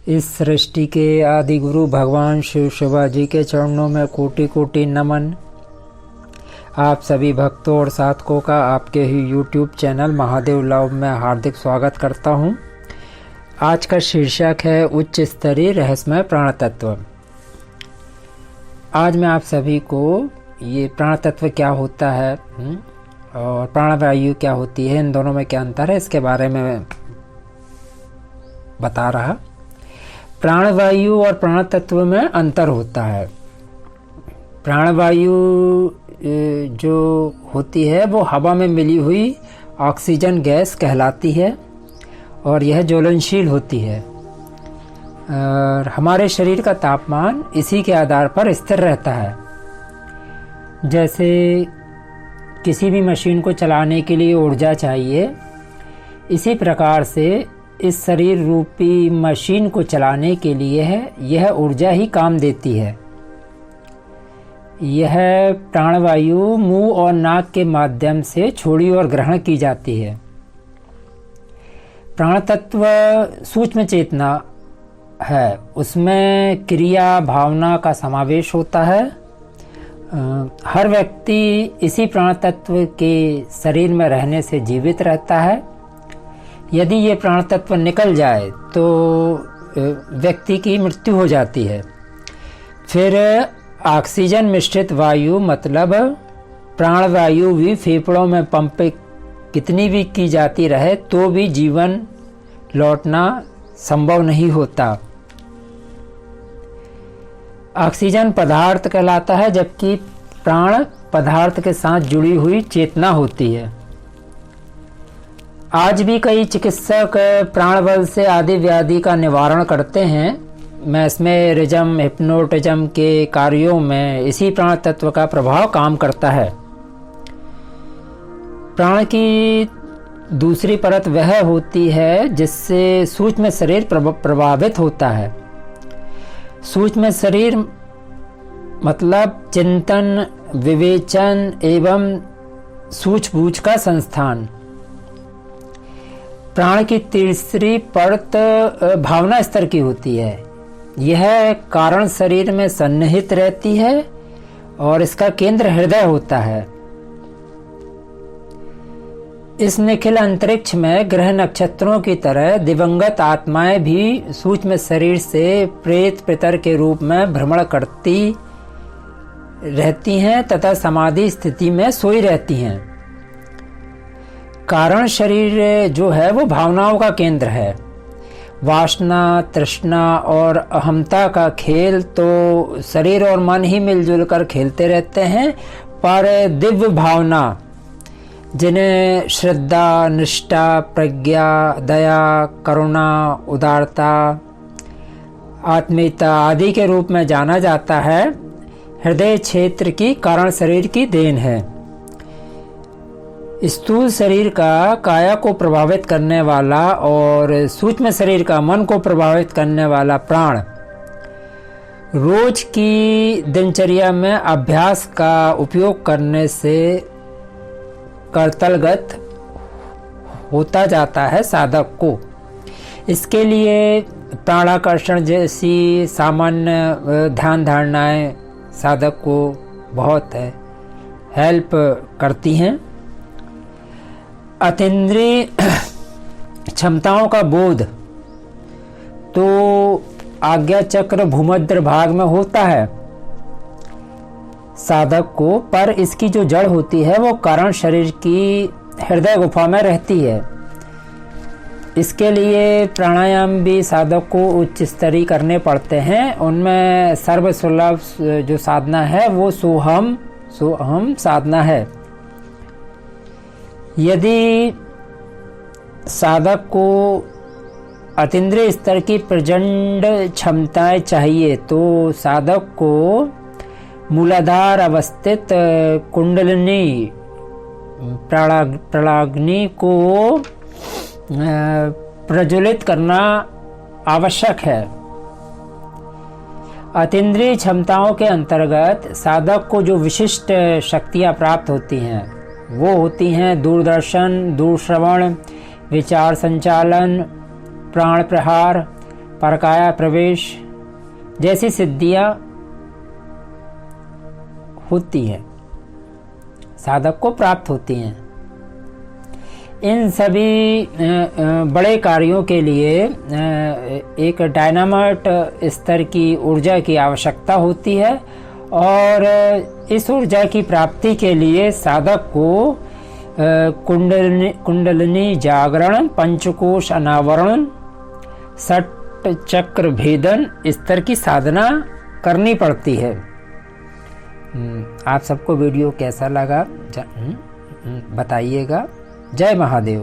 इस सृष्टि के आदि गुरु भगवान शिव शिवाजी के चरणों में कोटि कोटि नमन। आप सभी भक्तों और साधकों का आपके ही YouTube चैनल महादेव लव में हार्दिक स्वागत करता हूं। आज का शीर्षक है उच्च स्तरीय रहस्यमय प्राण तत्व। आज मैं आप सभी को ये प्राण तत्व क्या होता है और प्राणवायु क्या होती है, इन दोनों में क्या अंतर है, इसके बारे में बता रहा। प्राणवायु और प्राण तत्व में अंतर होता है। प्राणवायु जो होती है वो हवा में मिली हुई ऑक्सीजन गैस कहलाती है और यह ज्वलनशील होती है और हमारे शरीर का तापमान इसी के आधार पर स्थिर रहता है। जैसे किसी भी मशीन को चलाने के लिए ऊर्जा चाहिए, इसी प्रकार से इस शरीर रूपी मशीन को चलाने के लिए यह ऊर्जा ही काम देती है। यह प्राणवायु मुंह और नाक के माध्यम से छोड़ी और ग्रहण की जाती है। प्राण तत्व सूक्ष्म चेतना है, उसमें क्रिया भावना का समावेश होता है। हर व्यक्ति इसी प्राण तत्व के शरीर में रहने से जीवित रहता है। यदि ये प्राण तत्व निकल जाए तो व्यक्ति की मृत्यु हो जाती है। फिर ऑक्सीजन मिश्रित वायु मतलब प्राणवायु भी फेफड़ों में पंप कितनी भी की जाती रहे तो भी जीवन लौटना संभव नहीं होता। ऑक्सीजन पदार्थ कहलाता है, जबकि प्राण पदार्थ के साथ जुड़ी हुई चेतना होती है। आज भी कई चिकित्सक प्राणबल से आदि व्याधि का निवारण करते हैं। मैस्मेरिज्म, हिप्नोटिज्म के कार्यों में इसी प्राण तत्व का प्रभाव काम करता है। प्राण की दूसरी परत वह होती है जिससे सूक्ष्म शरीर प्रभावित होता है। सूक्ष्म शरीर मतलब चिंतन, विवेचन एवं सूझबूझ का संस्थान। प्राण की तीसरी परत भावना स्तर की होती है। यह कारण शरीर में सन्निहित रहती है और इसका केंद्र हृदय होता है। इस निखिल अंतरिक्ष में ग्रह नक्षत्रों की तरह दिवंगत आत्माएं भी सूक्ष्म शरीर से प्रेत पितर के रूप में भ्रमण करती रहती हैं तथा समाधि स्थिति में सोई रहती हैं। कारण शरीर जो है वो भावनाओं का केंद्र है। वासना, तृष्णा और अहमता का खेल तो शरीर और मन ही मिलजुल कर खेलते रहते हैं, पर दिव्य भावना जिन्हें श्रद्धा, निष्ठा, प्रज्ञा, दया, करुणा, उदारता, आत्मीयता आदि के रूप में जाना जाता है, हृदय क्षेत्र की कारण शरीर की देन है। स्थूल शरीर का काया को प्रभावित करने वाला और सूक्ष्म शरीर का मन को प्रभावित करने वाला प्राण रोज की दिनचर्या में अभ्यास का उपयोग करने से कर्तलगत होता जाता है साधक को। इसके लिए प्राणाकर्षण जैसी सामान्य ध्यान धारणाएं साधक को बहुत हेल्प करती हैं। अतीन्द्रिय क्षमताओं का बोध तो आज्ञा चक्र भूमध्य भाग में होता है साधक को, पर इसकी जो जड़ होती है वो कारण शरीर की हृदय गुफा में रहती है। इसके लिए प्राणायाम भी साधक को उच्च स्तरीय करने पड़ते हैं। उनमें सर्वसुलभ जो साधना है वो सोहम साधना है। यदि साधक को अतीन्द्रिय स्तर की प्रचंड क्षमताएं चाहिए तो साधक को मूलाधार अवस्थित कुंडलिनी प्रलाग्नि को प्रज्वलित करना आवश्यक है। अतीन्द्रिय क्षमताओं के अंतर्गत साधक को जो विशिष्ट शक्तियां प्राप्त होती हैं वो होती हैं दूरदर्शन, दूरश्रवण, विचार संचालन, प्राण प्रहार, परकाया प्रवेश जैसी सिद्धियां होती हैं, साधक को प्राप्त होती हैं। इन सभी बड़े कार्यों के लिए एक डायनामाइट स्तर की ऊर्जा की आवश्यकता होती है और इस ऊर्जा की प्राप्ति के लिए साधक को कुंडलिनी जागरण, पंचकोश अनावरण, षट चक्र भेदन स्तर की साधना करनी पड़ती है। आप सबको वीडियो कैसा लगा बताइएगा। जय महादेव।